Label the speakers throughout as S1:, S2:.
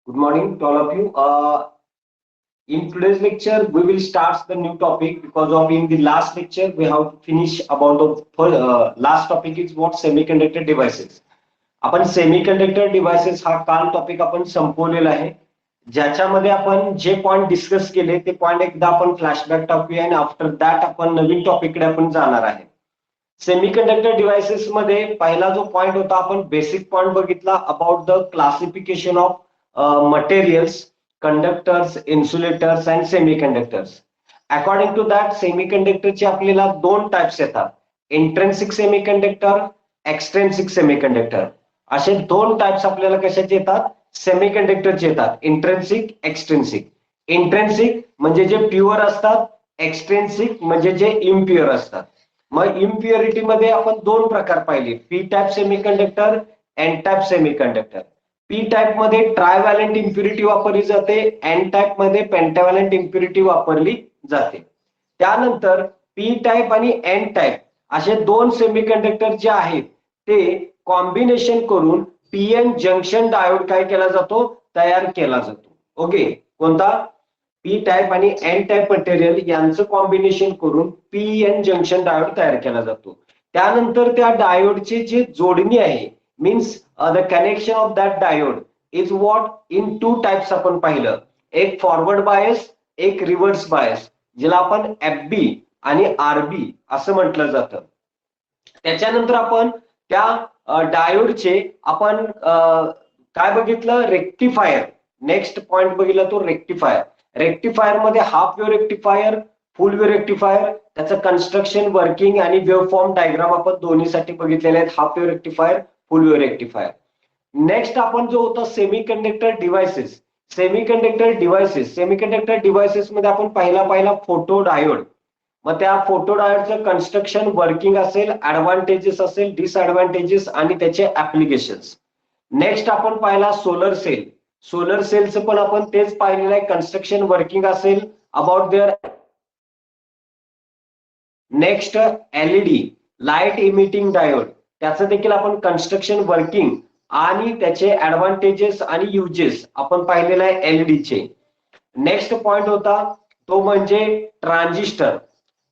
S1: Good morning to all of you. In today's lecture, we will start the new topic because of in the last lecture we have to finish about the last topic is what semiconductor devices. आपण semiconductor devices हा काल topic आपण संपवलेला आहे, ज्याच्यामध्ये आपण जे point discuss केले ते पॉइंट एकदा आपण फ्लॅशबॅक टाकूया आणि आफ्टर दॅट आपण नवीन टॉपिककडे आपण जाणार आहे. सेमीकंडक्टर डिव्हाइसेस मध्ये पहिला जो पॉइंट होता आपण बेसिक पॉइंट बघितला about the classification of materials, conductors, insulators and semiconductors. According to that सेमीकंडक्टरचे आपल्याला दोन टाइप्स येतात, इंट्रेन्सिक सेमीकंडक्टर, एक्सट्रेन्सिक सेमीकंडक्टर. असे दोन टाइप्स आपल्याला कशाचे येतात, सेमीकंडक्टरचे येतात, इंट्रेन्सिक, एक्सट्रेन्सिक. इंट्रेन्सिक म्हणजे जे प्युअर असतात, एक्सट्रेन्सिक म्हणजे जे इम्प्युअर असतात. मग इम्प्युरिटी मध्ये आपण दोन प्रकार पाहिले, P type semiconductor, N type semiconductor. P type मध्ये ट्रायव्हॅलेंट इम्प्युरिटी वापरली जाते, एन टाइप मध्ये पेंटाव्हॅलेंट इम्प्युरिटी वापरली जाते. त्यानंतर पी टाइप आणि एन टाइप असे दोन सेमीकंडक्टर जे आहेत ते कॉम्बिनेशन करून पीएन जंक्शन डायोड काय केला जातो, तयार केला जातो. ओके, कोणता, पी टाइप आणि एन टाइप मटेरियल यांचं कॉम्बिनेशन करून पी एन जंक्शन डायोड तयार केला जातो. त्यानंतर त्या डायोडची जी जोडणी आहे, means the connection of that diode is what in two types आपण पाहिलं, एक फॉरवर्ड बायस, एक रिव्हर्स बायस, ज्याला आपण एफबी आणि आरबी असं म्हटलं जातं. त्याच्यानंतर आपण त्या डायोडचे आपण काय बघितलं, रेक्टिफायर. नेक्स्ट पॉइंट बघितला तो रेक्टिफायर. रेक्टिफायर मध्ये हाफ वेव्ह रेक्टिफायर, फुल वेव्ह रेक्टिफायर, त्याचं कन्स्ट्रक्शन, वर्किंग आणि वेव्ह फॉर्म डायग्राम आपण दोन्हीसाठी बघितलेले आहेत, हाफ वेव्ह रेक्टिफायर, फुल वेव्ह रेक्टिफायर. नेक्स्ट आपण जो होता सेमीकंडक्टर डिव्हाइसेस. सेमीकंडक्टर डिव्हाइसेस मध्ये आपण पहिला फोटो डायोड. मग त्या फोटो डायोडचं कन्स्ट्रक्शन, वर्किंग असेल, ऍडव्हान्टेजेस असेल, डिसएडव्हान्टेजेस आणि त्याचे ऍप्लिकेशन्स. नेक्स्ट आपण पाहिला सोलर सेल. सोलर सेलचं पण आपण तेच पाहिलेलं आहे, कन्स्ट्रक्शन, वर्किंग असेल, about their. Next LED, light emitting diode, त्याचं देखील आपण कन्स्ट्रक्शन, वर्किंग आणि त्याचे ऍडव्हान्टेजेस आणि युजेस आपण पाहिलेलं आहे एलईडीचे. नेक्स्ट पॉइंट होता तो म्हणजे ट्रान्झिस्टर.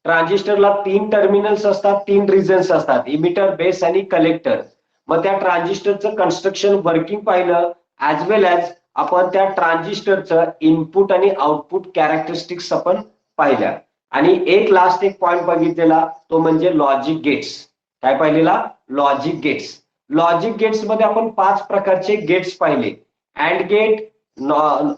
S1: ट्रान्झिस्टरला तीन टर्मिनल्स असतात, तीन रिजन्स असतात, इमिटर, बेस आणि कलेक्टर. मग त्या ट्रान्झिस्टरचं कन्स्ट्रक्शन, वर्किंग पाहिलं, ऍज वेल ऍज आपण त्या ट्रान्झिस्टरचं इनपुट आणि आउटपुट कॅरेक्टरिस्टिक्स आपण पाहिल्या. आणि एक लास्ट एक पॉइंट बघितलेला तो म्हणजे लॉजिक गेट्स. काय पाहिलेला, लॉजिक गेट्स. लॉजिक गेट्स मध्ये आपण 5 प्रकारचे गेट्स पाहिले, and gate,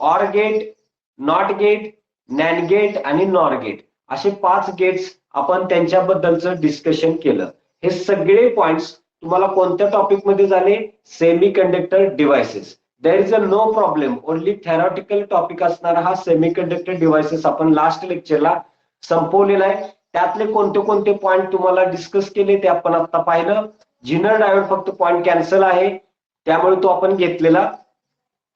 S1: or gate, not gate, nand gate आणि नॉर गेट. असे 5 गेट्स आपण त्यांच्याबद्दलचं डिस्कशन केलं. हे सगळे पॉइंट्स तुम्हाला कोणत्या टॉपिक मध्ये झाले, semiconductor devices. There is a no problem, only theoretical topic असणारा हा सेमीकंडक्टर डिव्हाइसेस आपण लास्ट लेक्चरला संपवलेला आहे. त्यातले कोणते कोणते पॉइंट तुम्हाला डिस्कस केले ते आपण आता पाहिलं. जिनर डायोड फक्त पॉइंट कॅन्सल आहे, त्यामुळे तो आपण घेतलेला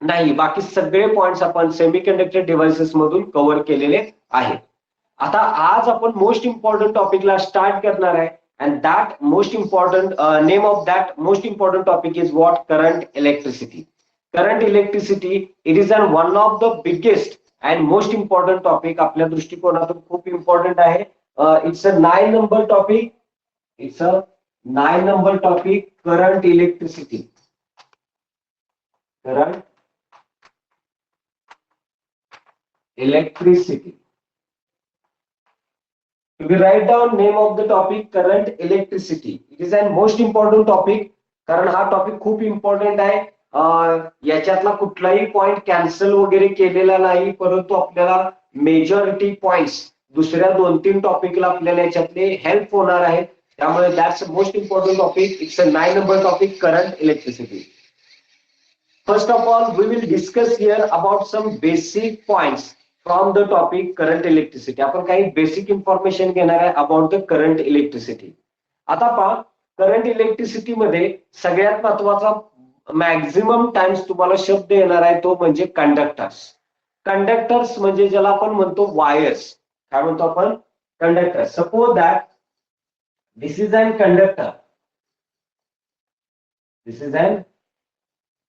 S1: नाही. बाकी सगळे पॉइंट्स आपण सेमीकंडक्टर डिव्हाइसेस मधून कव्हर केलेले आहेत. आता आज आपण मोस्ट इम्पॉर्टंट टॉपिकला स्टार्ट करणार आहे, and that most important name of that most important topic is what, current electricity. Current electricity it is an one of the biggest and most important topic. आपल्या दृष्टिकोनातून खूप इम्पॉर्टंट आहे. It's a 9 number topic. It's a 9 number topic, current electricity. Current electricity. If you write down name of the topic, current electricity, it is a most important topic. कारण हा topic खूप important आहे. याच्यातला कुठलाही point cancel वगैरे केलेला नाही, परंतु आपल्याला मेजॉरिटी पॉइंट्स दुसऱ्या 2-3 टॉपिकला आपल्याला याच्यातले हेल्प होणार आहेत. त्यामुळे that's most important topic. It's a 9 number topic, current electricity. First of all, we will discuss here about some basic points from the topic current electricity. आपण काही बेसिक इन्फॉर्मेशन घेणार आहे अबाउट द करंट इलेक्ट्रिसिटी. आता पहा, current electricity मध्ये सगळ्यात महत्वाचा maximum times तुम्हाला शब्द येणार आहे तो म्हणजे कंडक्टर्स. कंडक्टर्स म्हणजे ज्याला आपण म्हणतो वायर्स. काय म्हणतो आपण, conductor. Suppose that this is an conductor. This is an,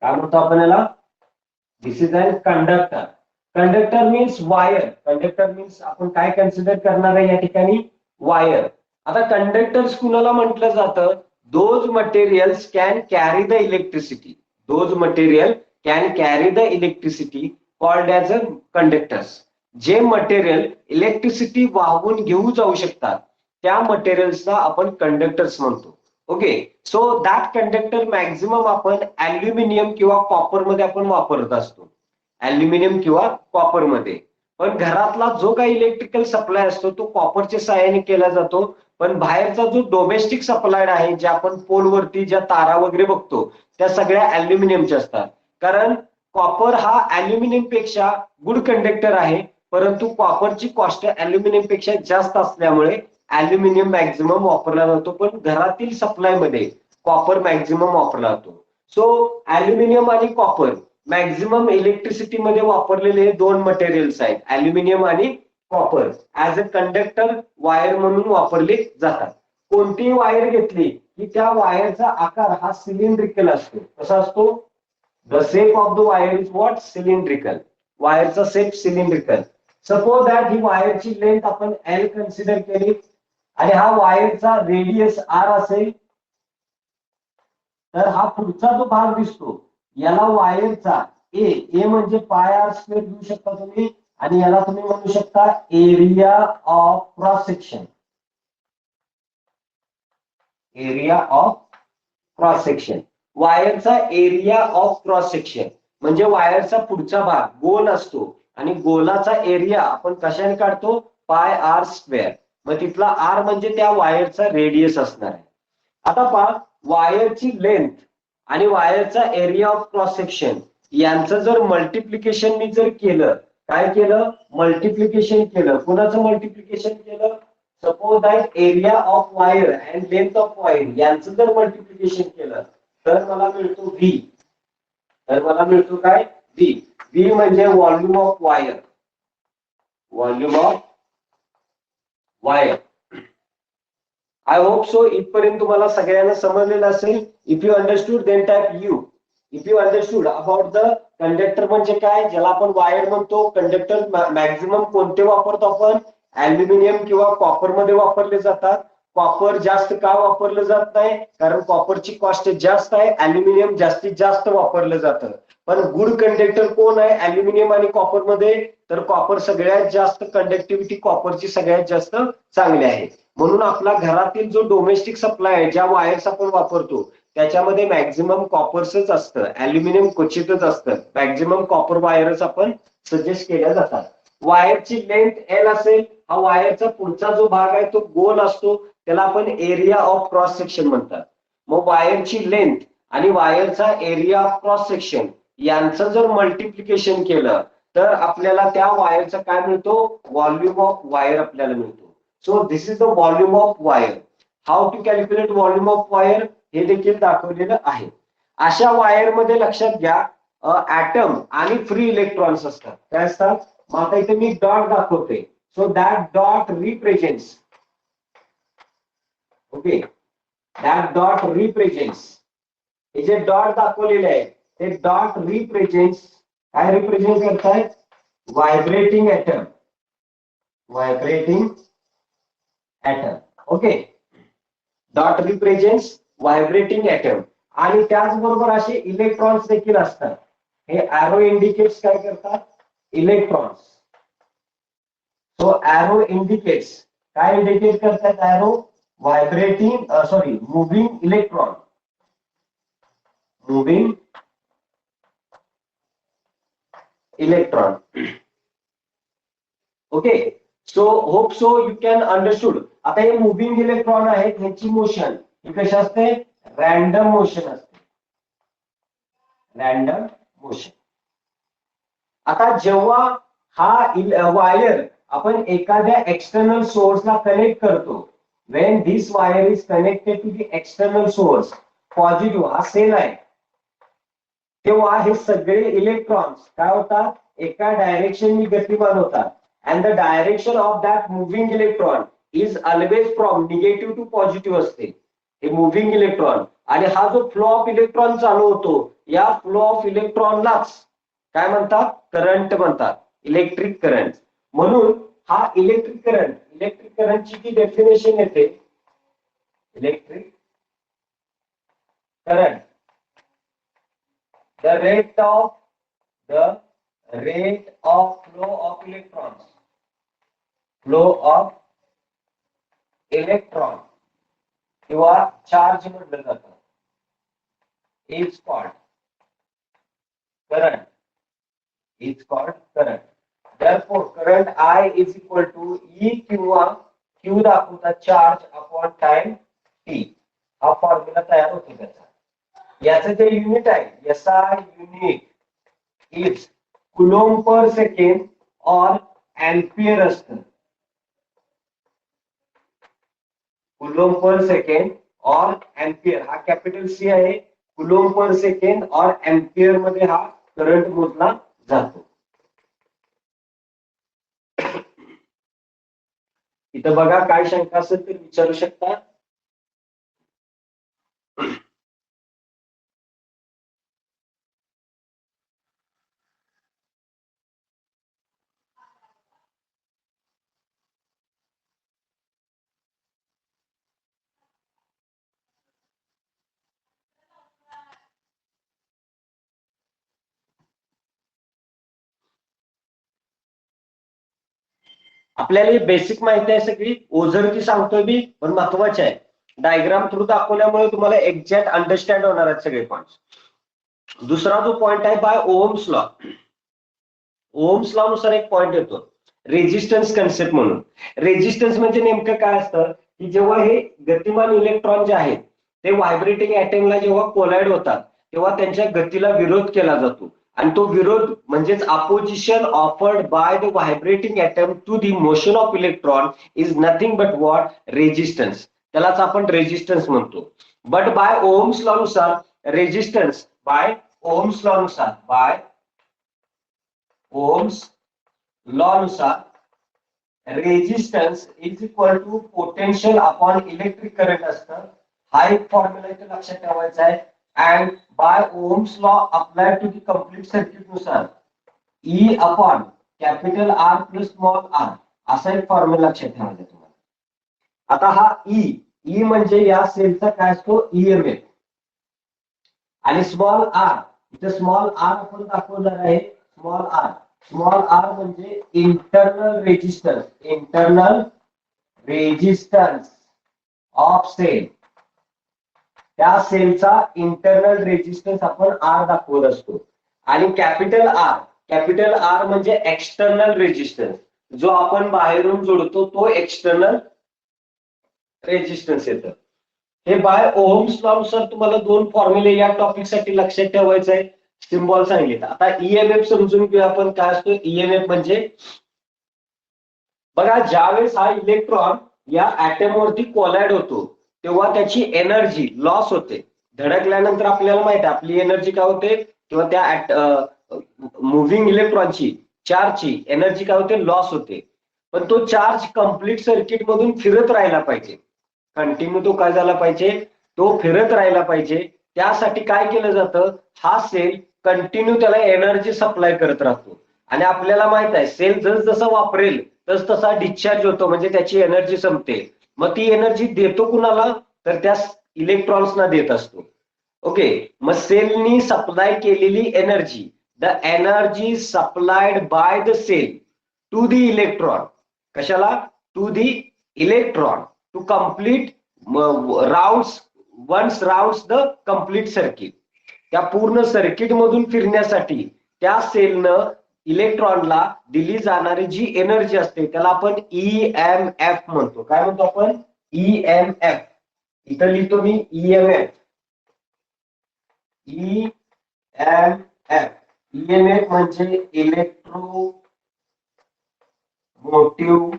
S1: काय म्हणतो आपण याला, this is an conductor. Conductor means wire. Conductor means आपण काय कन्सिडर करणार आहे या ठिकाणी? वायर. आता कंडक्टर्स कुणाला म्हटलं जातं? Those materials can carry the electricity. Those material can carry the electricity called as a conductors. जे मटेरियल इलेक्ट्रिसिटी वाहून घेऊ जाऊ शकतात त्या मटेरियल्सला आपण कंडक्टर्स म्हणतो. Okay. So that conductor maximum आपण अल्युमिनियम किंवा कॉपर मध्ये आपण वापरत असतो. अल्युमिनियम किंवा कॉपर मध्ये. पण घरातला जो काही इलेक्ट्रिकल सप्लाय असतो तो कॉपरच्या सहाय्याने केला जातो. पण बाहेरचा जो डोमेस्टिक सप्लाय आहे, जे आपण पोलवरती ज्या तारा वगैरे बघतो त्या सगळ्या अल्युमिनियमच्या असतात. कारण कॉपर हा अल्युमिनियम पेक्षा गुड कंडक्टर आहे, परंतु कॉपरची कॉस्ट अल्युमिनियम पेक्षा जास्त असल्यामुळे अल्युमिनियम मॅक्झिमम वापरला जातो. पण घरातील सप्लाय मध्ये कॉपर मॅक्झिमम वापरला जातो. सो अल्युमिनियम आणि कॉपर मॅक्झिमम इलेक्ट्रिसिटी मध्ये वापरलेले दोन मटेरियल्स आहेत, अल्युमिनियम आणि copper. As a conductor wire म्हणून वापरले जातात. कोणतीही वायर घेतली की त्या वायरचा आकार हा सिलेंड्रिकल असतो. कसा असतो? The shape of the wire is what? Cylindrical. वायरचा शेप सिलेंड्रिकल. सपोज दॅट ही वायरची लेंथ आपण एल कन्सिडर केली आणि हा वायरचा रेडियस आर असेल, तर हा पुढचा जो भाग दिसतो याला वायरचा ए म्हणजे पाय आर स्क्वेअर घेऊ शकता तुम्ही, आणि याला तुम्ही म्हणू शकता area of cross section. Area of cross section. वायरचा एरिया ऑफ क्रॉस सेक्शन म्हणजे वायरचा पुढचा भाग गोल असतो आणि गोलाचा एरिया आपण कशाने काढतो? पाय आर स्क्वेअर. मग तिथला आर म्हणजे त्या वायरचा रेडियस असणार आहे. आता पहा, वायरची लेंथ आणि वायरचा एरिया ऑफ क्रॉस सेक्शन यांचं जर मल्टिप्लिकेशन मी जर केलं, काय केलं? मल्टिप्लिकेशन केलं. कुणाचं मल्टिप्लिकेशन केलं? Suppose that area of wire and length of wire यांचं जर मल्टिप्लिकेशन केलं तर मला मिळतो व्ही. तर मला मिळतो काय? व्ही. व्ही म्हणजे volume of wire. Volume of wire. I hope so इथपर्यंत तुम्हाला सगळ्यांना समजलेलं असेल. If you understood then type you. If you understood about the conductor म्हणजे काय, ज्याला आपण वायर म्हणतो. कंडक्टर मॅक्झिमम कोणते वापरतो आपण? अल्युमिनियम किंवा कॉपर मध्ये वापरले जातात. कॉपर जास्त का वापरलं जात नाही? कारण कॉपरची कॉस्ट जास्त आहे. अल्युमिनियम जास्तीत जास्त वापरलं जातं. पण गुड कंडक्टर कोण आहे अल्युमिनियम आणि कॉपर मध्ये? तर कॉपर सगळ्यात जास्त कंडक्टिव्हिटी कॉपरची सगळ्यात जास्त चांगली आहे. म्हणून आपला घरातील जो डोमेस्टिक सप्लाय आहे, ज्या वायर्स आपण वापरतो त्याच्यामध्ये मॅक्झिमम कॉपरच असतं, अल्युमिनियम क्वचितच असतं. मॅक्झिमम कॉपर वायरच आपण सजेस्ट केल्या जातात. वायरची लेंथ एल असेल, हा वायरचा पुढचा जो भाग आहे तो गोल असतो, त्याला आपण एरिया ऑफ क्रॉस सेक्शन म्हणतात. मग वायरची लेंथ आणि वायरचा एरिया ऑफ क्रॉस सेक्शन यांचं जर मल्टिप्लिकेशन केलं तर आपल्याला त्या वायरचा काय मिळतो? व्हॉल्यूम ऑफ वायर आपल्याला मिळतो. So this is the volume of wire. How to calculate volume of wire हे देखील दाखवलेलं आहे. अशा वायर मध्ये लक्षात घ्या ऍटम आणि फ्री इलेक्ट्रॉन्स असतात. काय असतात? मग आता इथे मी डॉट दाखवते. So that dot represents. Okay, that dot represents. हे जे डॉट दाखवलेले आहे ते डॉट रिप्रेझेंट्स काय रिप्रेझेंट करतायत? Vibrating atom. Vibrating atom. Okay. Dot represents vibrating atom. आणि त्याचबरोबर असे इलेक्ट्रॉन्स देखील असतात. हे ॲरो इंडिकेट्स काय करतात? इलेक्ट्रॉन्स. सो ॲरो इंडिकेट्स काय इंडिकेट करतात? Arrow vibrating moving electron. Moving electron. Okay. So hope so you can understood. आता हे मुव्हिंग इलेक्ट्रॉन आहेत, ह्याची मोशन ही कशी असते? रॅन्डम मोशन असते. Random motion. आता जेव्हा हा वायर आपण एखाद्या एक्सटर्नल सोर्सला कनेक्ट करतो, when this wire is connected to the external source, positive हा सेल आहे, तेव्हा हे सगळे इलेक्ट्रॉन्स काय होतात? एका डायरेक्शननी गतिमान होतात. And the direction of that moving electron is always from negative to positive असते. हे मुव्हिंग इलेक्ट्रॉन. आणि हा जो फ्लो ऑफ इलेक्ट्रॉन चालू होतो, या फ्लो ऑफ इलेक्ट्रॉनलाच काय म्हणतात? करंट म्हणतात, इलेक्ट्रिक करंट. म्हणून हा इलेक्ट्रिक करंटची जी डेफिनेशन येते, electric current, the rate of flow of electrons, किंवा चार्ज म्हटलं जातं, is called current. Therefore current I is equal to E किंवा Q दाखवता चार्ज अपॉन टाइम T. हा फॉर्म्युला तयार होतो त्याचा. याचं जे युनिट आहे, SI unit is coulomb per second और एम्पियर असतं. कुलोम्ब पर सेकंड और एम्पियर, हा कॅपिटल सी आहे. कुलोम्ब पर सेकंड और एम्पियर मध्ये हा करंट मोजला जातो. इथं बघा, काय शंका असेल तर विचारू शकता. आपल्याला बेसिक माहिती आहे सगळी, ओझरची सांगतोय मी, पण महत्वाचे आहे. डायग्राम थ्रू दाखवल्यामुळे तुम्हाला एक्झॅक्ट अंडरस्टँड होणार आहेत सगळे पॉइंट्स. दुसरा जो पॉइंट आहे, by Ohm's law. Ohm's law नुसार एक पॉइंट येतो, रेजिस्टन्स कन्सेप्ट म्हणून. रेजिस्टन्स म्हणजे नेमकं काय असतं, की जेव्हा हे गतिमान इलेक्ट्रॉन जे आहेत ते व्हायब्रेटिंग ऍटमला जेव्हा कोलाइड होतात तेव्हा त्यांच्या गतीला विरोध केला जातो. आणि तो विरोध म्हणजेच opposition offered by the vibrating atom to the motion of electron is nothing but what? Resistance. त्यालाच आपण रेजिस्टन्स म्हणतो. बट बाय ओहम्स लॉ नुसार रेजिस्टन्स, बाय ओहम्स लॉ नुसार, ओहम्स लॉ नुसार resistance is equal to potential upon electric current असतं. हा एक formula इथे लक्षात ठेवायचा आहे. And by Ohm's law apply to the complete circuit नुसार E upon capital R plus small R, असा एक फॉर्म्युला लक्षात ठेवायचा तुम्हाला. आता हा ई म्हणजे या सेलचा काय असतो? ईएमएफ. आणि स्मॉल आर, इथे स्मॉल आर आपण दाखवणार आहे. स्मॉल आर म्हणजे इंटरनल रेजिस्टन्स ऑफ सेल. त्या सेलचा इंटरनल रेजिस्टन्स आपण आर दाखवत असतो. आणि कॅपिटल आर म्हणजे एक्सटर्नल रेजिस्टन्स, जो आपण बाहेरून जोडतो तो एक्सटर्नल रेजिस्टन्स येतं. हे बाय ओहम्स लॉ नुसार तुम्हाला दोन फॉर्म्युले या टॉपिक साठी लक्षात ठेवायचं आहे. सिम्बॉल सांगितलं. आता ईएमएफ समजून घेऊया आपण. काय असतो ईएमएफ म्हणजे? बघा, ज्यावेळेस हा इलेक्ट्रॉन या ऍटम वरती कोलाइड होतो तेव्हा त्याची एनर्जी लॉस होते. धडकल्यानंतर आपल्याला माहिती आहे आपली एनर्जी काय होते, किंवा त्या मुव्हिंग इलेक्ट्रॉनची चार्जची एनर्जी काय होते? लॉस होते. पण तो चार्ज कंप्लीट सर्किट मधून फिरत राहायला पाहिजे. कंटिन्यू तो काय झाला पाहिजे? तो फिरत राहायला पाहिजे. त्यासाठी काय केलं जातं? हा सेल कंटिन्यू त्याला एनर्जी सप्लाय करत राहतो. आणि आपल्याला माहित आहे सेल जसं वापरेल तसा डिस्चार्ज होतो, म्हणजे त्याची एनर्जी संपते. मग ती एनर्जी देतो कुणाला? तर त्या इलेक्ट्रॉन्सना देत असतो. ओके, मग सेलनी सप्लाय केलेली energy, the energy supplied by the cell to the electron. कशाला? To the electron to complete rounds the complete circuit. त्या पूर्ण सर्किट मधून फिरण्यासाठी त्या सेलनं इलेक्ट्रॉनला दिली जाणारी जी एनर्जी असते त्याला आपण ईएमएफ म्हणतो. काय म्हणतो आपण? ईएमएफ. इथं लिहितो मी ईएमएफ. ईएमएफ म्हणजे इलेक्ट्रोमोटिव्ह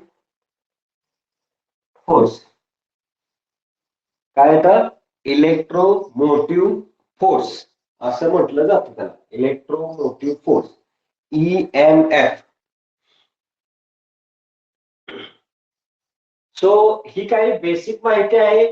S1: फोर्स. काय येतं? इलेक्ट्रोमोटिव्ह फोर्स असं म्हटलं जातं त्याला, इलेक्ट्रोमोटिव्ह फोर्स, ईएमएफ. सो ही काही बेसिक माहिती आहे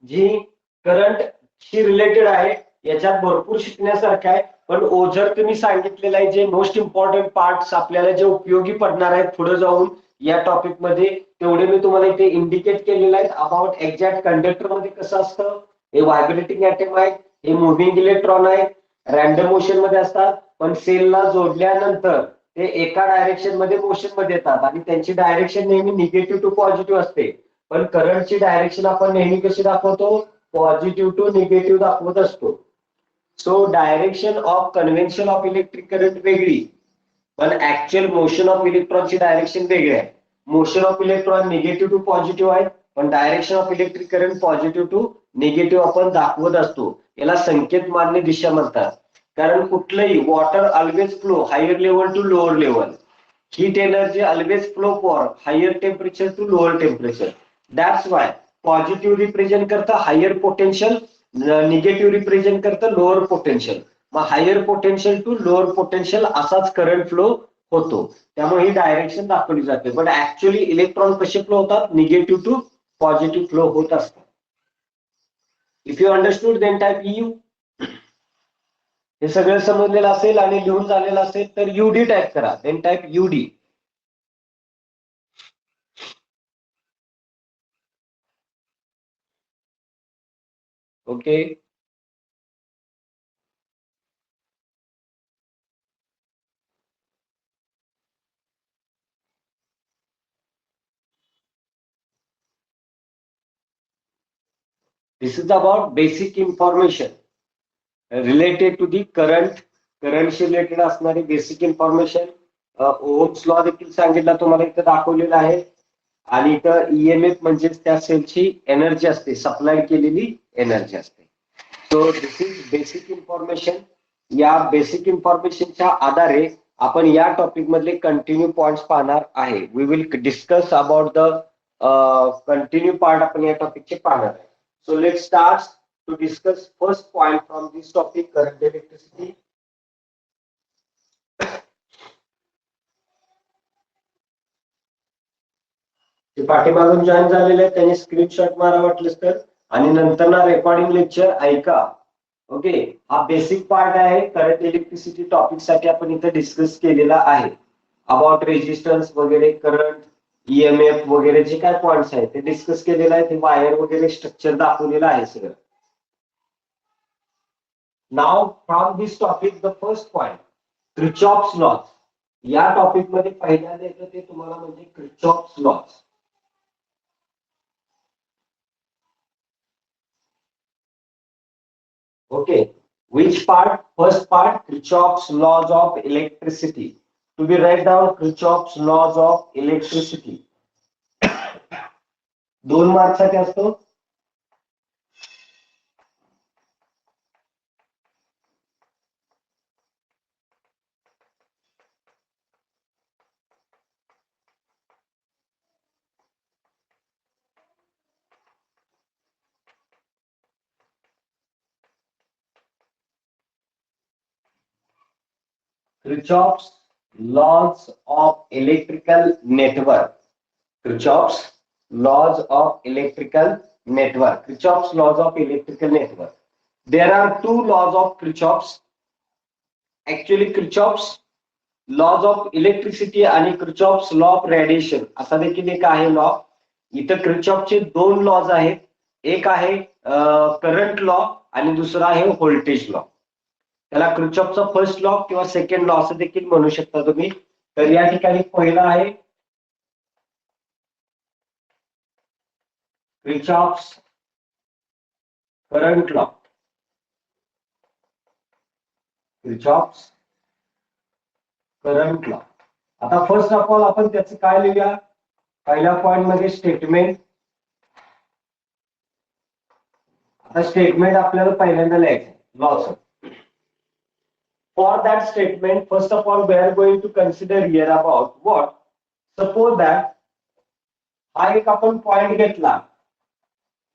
S1: जी करंट शी रिलेटेड आहे. याच्यात भरपूर शिकण्यासारखं आहे. पण ओझर तुम्ही सांगितलेलं आहे जे मोस्ट इम्पॉर्टंट पार्ट्स आपल्याला जे उपयोगी पडणार आहेत पुढे जाऊन या टॉपिक मध्ये, तेवढे मी तुम्हाला इथे इंडिकेट केलेले आहेत. अबाउट एक्झॅक्ट कंडक्टर मध्ये कसं असतं, हे व्हायब्रेटिंग ऍटम आहे, हे मुव्हिंग इलेक्ट्रॉन आहे, रॅन्डम मोशन मध्ये असतात, पण सेलला जोडल्यानंतर ते एका डायरेक्शन मध्ये मोशन मध्ये येतात आणि त्यांची डायरेक्शन नेहमी निगेटिव्ह टू पॉझिटिव्ह असते. पण करंटची डायरेक्शन आपण नेहमी कशी दाखवतो, पॉझिटिव्ह टू निगेटिव्ह दाखवत असतो. So direction of convention of electric current वेगळी, पण ऍक्च्युअल मोशन ऑफ इलेक्ट्रॉनची डायरेक्शन वेगळी आहे. Motion of electron negative to positive आहे, पण direction of electric current positive to negative आपण दाखवत असतो. याला संकेत मान्य दिशा म्हणतात. कारण कुठलंही water always flow higher level to lower level, heat energy always flow for higher temperature to lower temperature. That's why positive represent करतं higher potential, negative represent करतं lower potential. मग higher potential to lower potential असाच current flow होतो. त्यामुळे ही direction दाखवली जाते. पण ऍक्च्युअली इलेक्ट्रॉन कसे फ्लो होतात, निगेटिव्ह टू पॉझिटिव्ह फ्लो होत असतात. If you understood then type U. हे सगळं समजलेलं असेल आणि लिहून झालेलं असेल तर युडी टाईप करा, then type UD. Okay. This is about basic information related to the current, करंटशी रिलेटेड असणारी बेसिक इन्फॉर्मेशन. ओम्स लॉ देखील सांगितला तुम्हाला इथं दाखवलेला आहे. आणि इथं ईएमएफ म्हणजे त्या सेलची एनर्जी असते, सप्लाय केलेली एनर्जी असते. So this is basic information. या बेसिक इन्फॉर्मेशनच्या आधारे आपण या टॉपिक मधले कंटिन्यू पॉइंट्स पाहणार आहे. We will discuss about the continue part आपण या टॉपिकचे पाहणार आहे. So let's start to discuss first point from this topic, current electricity. जे पाठीमागून जॉईन झालेले आहेत त्यांनी स्क्रीनशॉट मारा वाटलंच तर, आणि नंतर ना रेकॉर्डिंग लेक्चर ऐका. ओके. हा बेसिक पार्ट आहे करंट इलेक्ट्रिसिटी टॉपिक साठी आपण इथे डिस्कस केलेला आहे. अबाउट रेजिस्टन्स वगैरे, करंट, ईएमएफ वगैरे जे काय पॉइंट्स आहेत ते डिस्कस केलेलं आहे. ते वायर वगैरे स्ट्रक्चर दाखवलेलं आहे सगळं. नाव from this topic the first point, Kirchhoff's laws. या टॉपिक मध्ये पहिल्यांदा येतं ते तुम्हाला म्हणजे Kirchhoff's laws. Okay. Which part? First part, Kirchhoff's laws of electricity. To be write down Kirchhoff's laws of electricity. 2 मार्क्ससाठी असतो. Kirchhoff's laws of electrical network. Kirchhoff's laws of electrical network. Kirchhoff's laws of electrical network. There are 2 laws of Kirchhoff's. Actually, Kirchhoff's laws of electricity आणि Kirchhoff's law of radiation असा देखील एक आहे law. इथं क्रिचॉफचे 2 lodge आहेत. एक आहे current law आणि दुसरा आहे व्होल्टेज लॉ. त्याला क्रिचॉफचा फर्स्ट लॉ किंवा सेकंड लॉ असं देखील म्हणू शकता तुम्ही. तर या ठिकाणी पहिला आहे Kirchhoff's current law. Kirchhoff's current law. आता फर्स्ट ऑफ ऑल आपण त्याचं काय लिहूया, पहिल्या पॉइंट मध्ये स्टेटमेंट. आता स्टेटमेंट आपल्याला पहिल्यांदा लिहायचं लॉचं. For that statement, first of all, we are going to consider here about what? Suppose that हा एक आपण पॉइंट घेतला.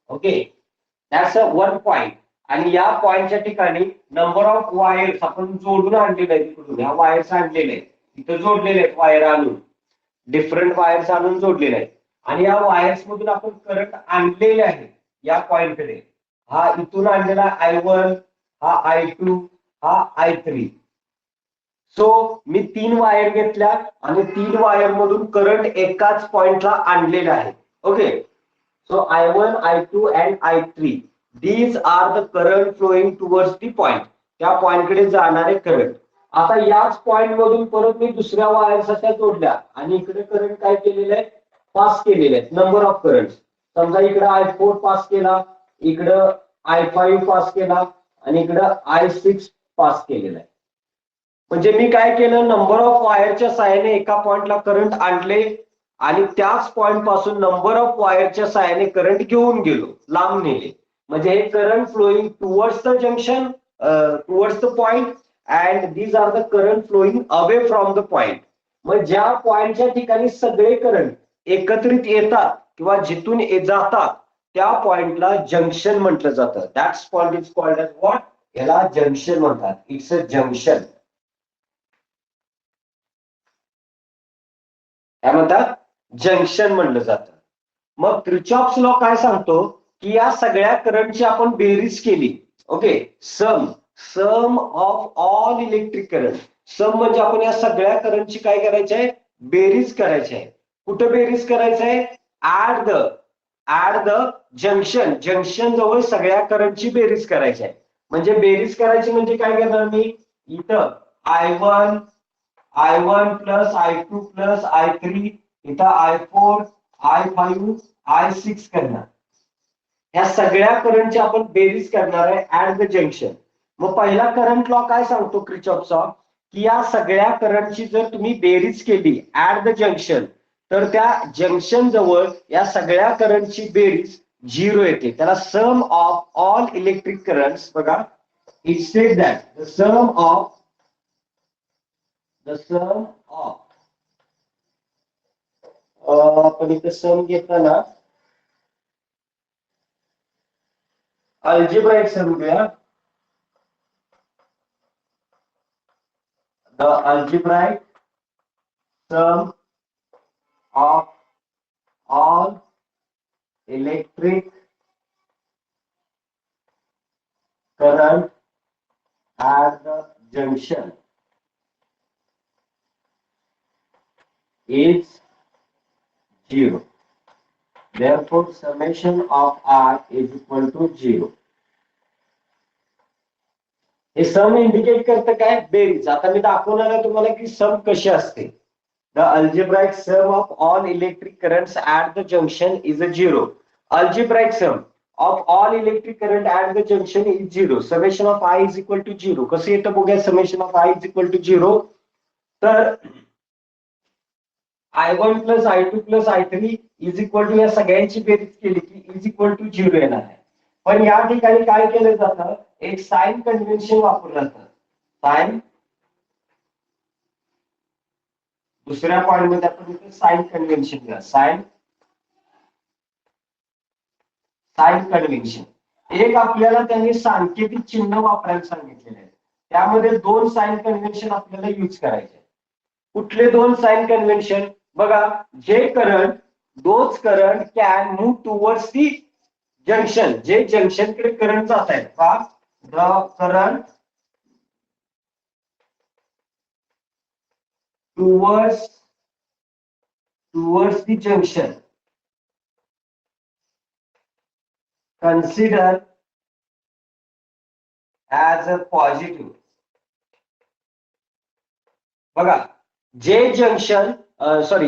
S1: Okay. That's a one point. आणि या पॉइंटच्या ठिकाणी नंबर ऑफ वायर्स आपण जोडून आणलेले आहेत. तिकडून ह्या वायर्स आणलेले आहेत, इथं जोडलेले आहेत वायर आणून, डिफरंट वायर्स आणून जोडलेले आहेत. आणि या वायर्स मधून आपण करंट आणलेले आहे या पॉइंटकडे. हा इथून आणलेला I1, हा I2, हा I3. सो मी 3 वायर घेतल्या आणि 3 वायर मधून करंट एकाच पॉइंटला आणलेला आहे. Okay, so I1, I2 and I3, these are the current flowing towards the point. त्या पॉइंट कडे जाणारे करंट. आता याच पॉइंट मधून परत मी दुसऱ्या वायर अशा जोडल्या आणि इकडे करंट काय केलेलं आहे, पास केलेले आहेत. नंबर ऑफ करंट, समजा इकडे I4 पास केला, इकडं I5 पास केला आणि इकडं I6 पास केलेला आहे. म्हणजे मी काय केलं, नंबर ऑफ वायरच्या साहाय्याने एका पॉइंटला करंट आणले आणि त्याच पॉइंट पासून नंबर ऑफ वायरच्या साहाय्याने करंट घेऊन गेलो, लांब नेले. म्हणजे हे current flowing towards the junction, towards the point, and these are the current flowing away from the point. मग ज्या पॉइंटच्या ठिकाणी सगळे करंट एकत्रित येतात किंवा जिथून जातात त्या पॉइंटला जंक्शन म्हटलं जातं. That's point is called as what, याला जंक्शन म्हणतात. It's a junction. काय म्हणतात, जंक्शन म्हणलं जातं. मग क्रिचॉफ्स लॉ काय सांगतो की या सगळ्या करंटची आपण बेरीज केली. Okay, sum sum of all electric current. Sum म्हणजे आपण या सगळ्या करंटची काय करायची आहे, बेरीज करायची आहे. कुठं बेरीज करायचं आहे, ऍट द जंक्शन. जंक्शन जवळ सगळ्या करंटची बेरीज करायची आहे. म्हणजे बेरीज करायची म्हणजे काय करणार मी, इथं I1 plus I2 plus I3, इथं I4, I5, I6 करणार. या सगळ्या करंटची आपण बेरीज करणार आहे ऍट द जंक्शन. मग पहिला करंट लॉ काय सांगतो क्रिचॉफचा, की या सगळ्या करंटची जर तुम्ही बेरीज केली ऍट द जंक्शन, तर त्या जंक्शन जवळ या सगळ्या करंटची बेरीज 0 येते. त्याला sum of all electric currents. बघा, it says that the sum of आपण इथं सम घेताना अल्जेब्राइक सम घेऊया. The algebraic sum of all electric current at the junction is 0. Therefore, summation of R is equal to 0. हे सम इंडिकेट करतं काय, बेरीज. आता मी दाखवणार आहे तुम्हाला की सम कशी असते. The algebraic sum of all electric currents at the junction is a 0. Algebraic sum of all electric current at the junction is 0. Summation of I is equal to 0. कसं येतं बघूया, summation of I is equal to 0. तर I1 plus I2 plus I3 is equal to, या सगळ्यांची बेरीज केली की is equal to 0 येणार आहे. पण या ठिकाणी काय केलं जातं, एक साइन कन्व्हेन्शन वापरलं जातं. साइन, दुसऱ्या पॉइंट मध्ये आपण इथे साइन कन्व्हेन्शन घ्या. Sign convention. एक आपल्याला त्यांनी सांकेतिक चिन्ह वापरायला सांगितलेले आहे. त्यामध्ये 2 साइन कन्व्हेन्शन आपल्याला यूज करायचे. कुठले 2 साइन कन्व्हेन्शन, बघा, जे current, those current can move towards the junction. जे जंक्शन कडे करंट जात आहेत का, the current towards the junction consider as a positive. बघा, जे जंक्शन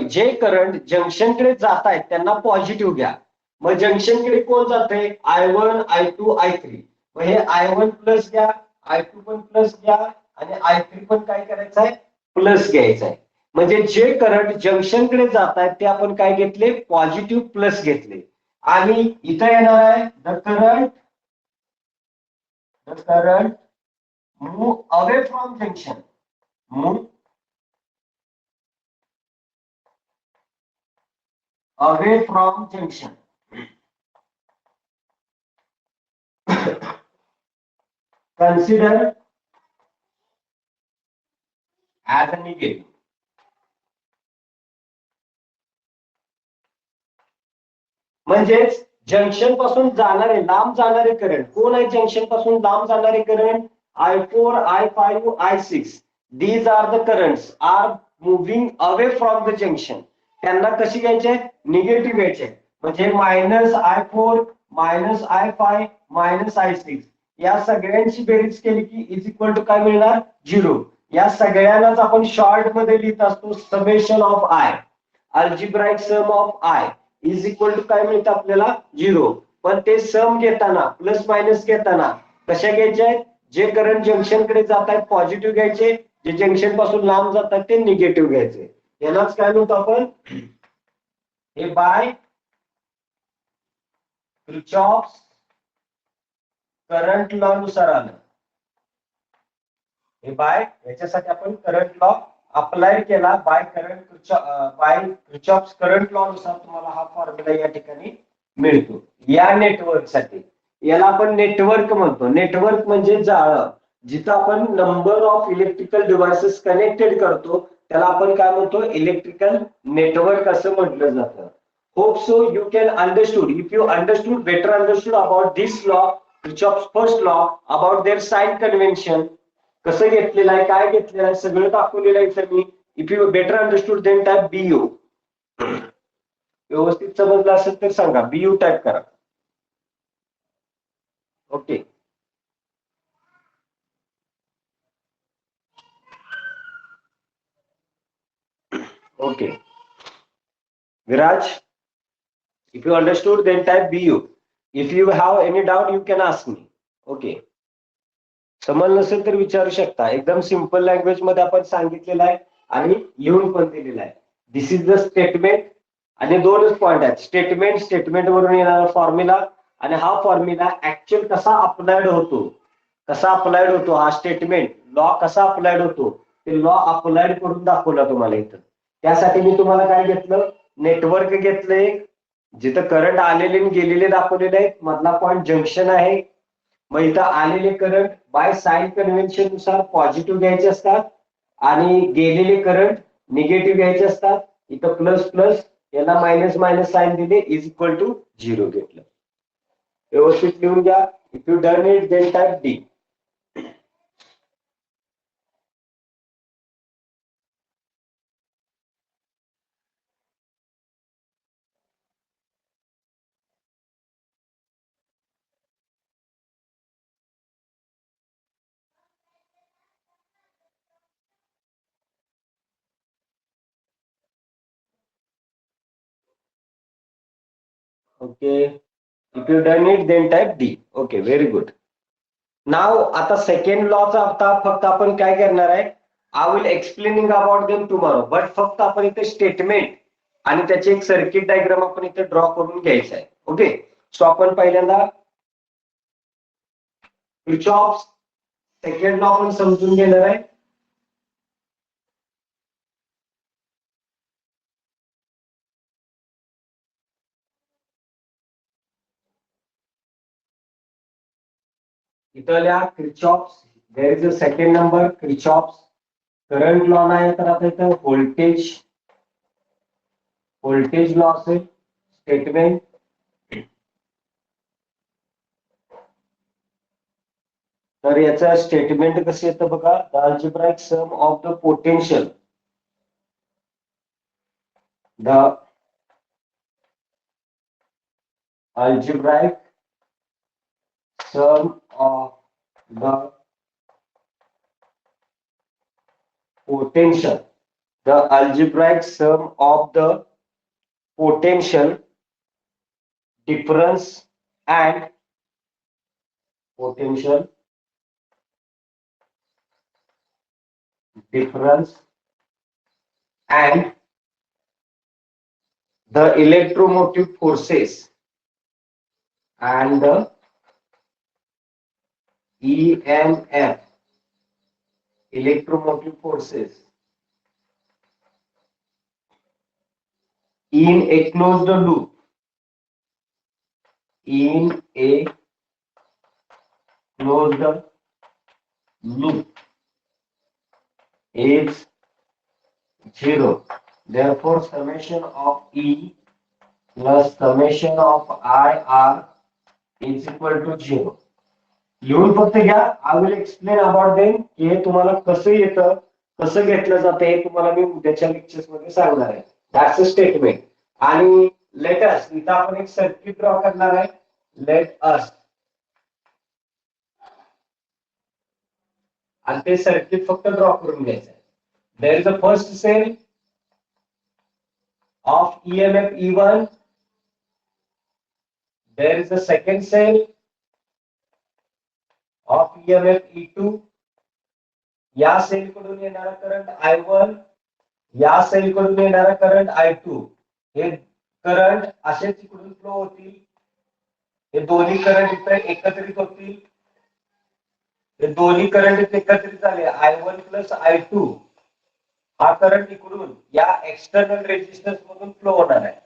S1: जे करंट जंक्शन कडे जात आहेत त्यांना पॉझिटिव्ह घ्या. मग जंक्शन कडे कोण जाते, I1, I2, I3. मग हे I1 प्लस घ्या, I2 पण प्लस घ्या आणि I3 पण काय करायचं आहे, प्लस घ्यायचं आहे. म्हणजे जे करंट जंक्शन कडे जात आहेत ते आपण काय घेतले, पॉझिटिव्ह प्लस घेतले. आणि इथं येणार आहे the current move away from junction. Move away from junction. Consider as a negative. म्हणजेच जंक्शन पासून जाणारे लांब जाणारे करंट कोण आहे? जंक्शन पासून लांब जाणारे current I4, I5, I6. These are the currents are moving away from the junction. त्यांना कशी घ्यायचे? निगेटिव्ह घ्यायचे. म्हणजे -I4, -I5, -I6 या सगळ्यांची बेरीज केली की इज इक्वल टू काय मिळणार? 0. या सगळ्यांनाच आपण शॉर्ट मध्ये लिहित असतो summation of I. Algebraic sum of I is equal to काय मिळतं आपल्याला? 0. पण ते सम घेताना प्लस मायनस घेताना कशा घ्यायच्या आहेत? जे करंट जंक्शन कडे जात आहेत पॉझिटिव्ह घ्यायचे, जे जंक्शन पासून लांब जातात ते निगेटिव्ह घ्यायचे. यालाच काय म्हणतो आपण? हे बाय किर्चॉफ्स करंट लॉ नुसार आलं. हे बाय याच्यासाठी आपण करंट लॉ अप्लाय केला बाय किर्चॉफ्स करंट लॉ नुसार तुम्हाला हा फॉर्म्युला या ठिकाणी मिळतो या नेटवर्क साठी. याला आपण नेटवर्क म्हणतो. नेटवर्क म्हणजे जाळं. जिथं आपण number of electrical devices connected करतो त्याला आपण काय म्हणतो? इलेक्ट्रिकल नेटवर्क असं म्हटलं जातं. Hope so you can understood. If you understood better understood about this law, Kirchhoff's first law, about their sign convention, कसं घेतलेलं आहे, काय घेतलेलं आहे, सगळं दाखवलेलं आहे इथं मी. If you better understood then type BU. व्यवस्थित समजलं असेल तर सांगा. BU टाइप करा. Okay. Okay. Viraj, if you understood then type BU. If you have any doubt you can ask me. Okay. समजलं नसेल तर विचारू शकता. एकदम सिंपल लँग्वेज मध्ये आपण सांगितलेलं आहे आणि लिहून पण दिलेलं आहे. दिस इज द स्टेटमेंट आणि दोनच पॉइंट आहेत. स्टेटमेंट वरून येणारा फॉर्म्युला आणि हा फॉर्म्युला ऍक्च्युअल कसा अप्लाइड होतो हा स्टेटमेंट लॉ कसा अप्लाइड होतो ते लॉ अप्लाइड करून दाखवला तुम्हाला इथं. त्यासाठी मी तुम्हाला काय घेतलं? नेटवर्क घेतलंय. जिथं करंट आलेले आणि गेलेले दाखवलेले आहेत. मधला पॉइंट जंक्शन आहे. मग इथं आलेले करंट बाय साइन कन्व्हेन्शन नुसार पॉझिटिव्ह घ्यायचे असतात आणि गेलेले करंट निगेटिव्ह घ्यायचे असतात. इथं प्लस प्लस याला मायनस मायनस साइन दिले इज इक्वल टू 0 घेतलं. व्यवस्थित लिहून घ्या. If you done it then type D. Okay. If you done it, then type D. Okay, very good. नाव आता सेकंड लॉचा आता फक्त आपण काय करणार आहे? I will explaining about them tomorrow. But फक्त आपण इथे स्टेटमेंट आणि त्याचे एक सर्किट डायग्राम आपण इथे ड्रॉ करून घ्यायचा आहे. ओके. सो आपण पहिल्यांदा किर्चॉफ्स सेकंड लॉ आपण समजून घेणार आहे. इथल्या Kirchhoff's there is a second number Kirchhoff's current law नाही तर आता इथं व्होल्टेज लॉ असेल स्टेटमेंट. तर याचं स्टेटमेंट कसं येतं बघा. The algebraic sum of the potential the algebraic sum of the potential, the algebraic sum of the potential difference and potential difference and the electromotive forces and the EMF electromotive forces in a closed loop is 0. Therefore, summation of E plus summation of I R is equal to 0. लिहून फक्त घ्या. I will explain about them की हे तुम्हाला कसं येतं, कसं घेतलं जातं हे तुम्हाला मी उद्याच्या लेक्चर्स मध्ये सांगणार आहे. That's a statement. आणि लेट अस, इथं आपण एक सर्किट ड्रॉ करणार आहे. लेट अस, आणि ते सर्किट फक्त ड्रॉ करून घ्यायचं आहे. There is a first cell of EMF E1. There is a second cell of EMF E2. या सेल कडून येणारा करंट I1, या सेल कडून येणारा करंट I2. हे करंट असेच इकडून फ्लो होतील. हे दोन्ही करंट इथे एकत्रित होतील. हे दोन्ही करंट एकत्रित झाले I1 प्लस I2. हा करंट इकडून या एक्सटर्नल रेजिस्टन्स मधून फ्लो होणार आहे.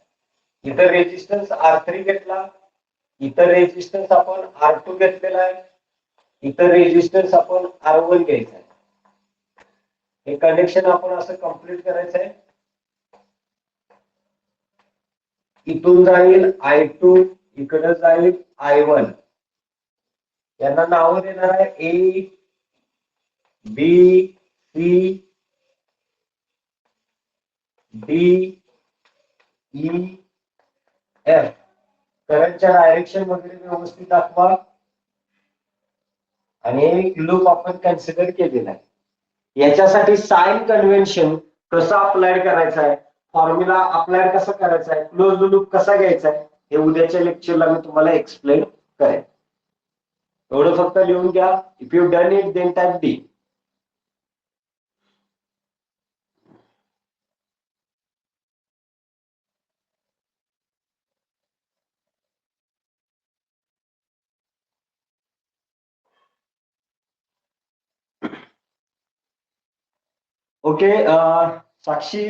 S1: इथं रेजिस्टन्स R3 घेतला, इतर रेजिस्टन्स आपण R2 घेतलेला आहे, इतर रेजिस्टन्स आपण R1 घ्यायचा आहे. हे कनेक्शन आपण असं कंप्लीट करायचं आहे. इथून जाईल I2, इकडे जाईल I1. यांना नाव देणार आहे A, B, C, D, E, F. करंटच्या डायरेक्शन वगैरे व्यवस्थित दाखवा. आणि एक लूप आपण कन्सिडर केलेला आहे. याच्यासाठी साइन कन्व्हेन्शन कसं अप्लाय करायचं आहे, फॉर्म्युला अप्लाय कसा करायचा आहे, क्लोज लूप कसा घ्यायचा आहे, हे उद्याच्या लेक्चरला मी तुम्हाला एक्सप्लेन करेन. एवढं फक्त लिहून घ्या. If you done it then type D. Okay. Sakshi,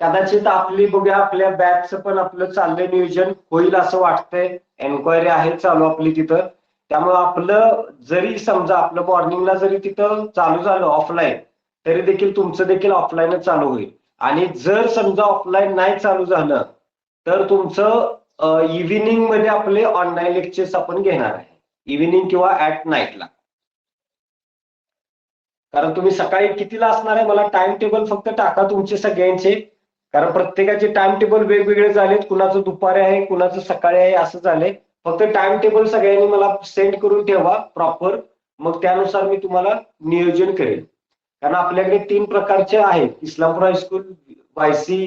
S1: कदाचित आपली बघूया आपल्या बॅचचं पण आपलं चाललंय नियोजन होईल असं वाटतंय. एन्क्वायरी आहे चालू आपली तिथं. त्यामुळे आपलं जरी समजा आपलं मॉर्निंगला जरी तिथं चालू झालं ऑफलाईन, तरी देखील तुमचं देखील ऑफलाईनच चालू होईल. आणि जर समजा ऑफलाईन नाही चालू झालं तर तुमचं इव्हिनिंग मध्ये आपले ऑनलाईन लेक्चर्स आपण घेणार आहे, इव्हिनिंग किंवा ऍट नाईटला. कारण तुम्ही सकाळी कितीला असणार आहे मला टाइम टेबल फक्त टाका तुमचे सगळ्यांचे. कारण प्रत्येकाचे टाइम टेबल वेगवेगळे झालेत. कुणाचं दुपारी आहे, कुणाचं सकाळी आहे, असं झालंय. फक्त टाइम टेबल सगळ्यांनी मला सेंड करून ठेवा प्रॉपर. मग त्यानुसार मी तुम्हाला नियोजन करेन. कारण आपल्याकडे 3 प्रकारचे आहेत, इस्लामपूर हायस्कूल, YC,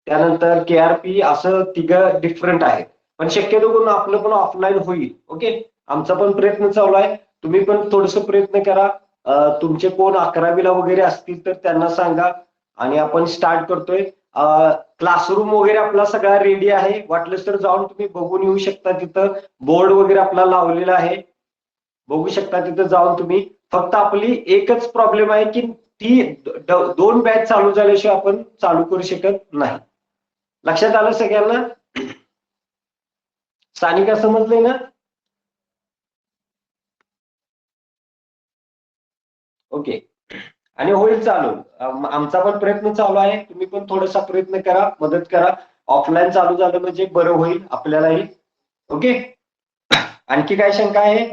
S1: त्यानंतर KRP, असं 3 डिफरंट आहेत. पण शक्यतो करून आपलं पण ऑफलाईन होईल. ओके, आमचा पण प्रयत्न चालू आहे. तुम्ही पण थोडस प्रयत्न करा. तुमचे कोण 11वीला वगैरे असतील तर त्यांना सांगा आणि आपण स्टार्ट करतोय. क्लासरूम वगैरे आपला सगळा रेडी आहे. वाटलंच तर जाऊन तुम्ही बघून येऊ शकता. तिथं बोर्ड वगैरे आपला लावलेला आहे, बघू शकता तिथं जाऊन तुम्ही. फक्त आपली एकच प्रॉब्लेम आहे की ती 2 बॅच चालू झाल्याशिवाय आपण चालू करू शकत नाही. लक्षात आलं सगळ्यांना? सानिका समजलंय ना? ओके. आणि होईल चालू. आमचा पण प्रयत्न चालू आहे. तुम्ही पण थोडासा प्रयत्न करा, मदत करा. ऑफलाईन चालू झालं म्हणजे बरं होईल आपल्यालाही. ओके. आणखी काय शंका आहे?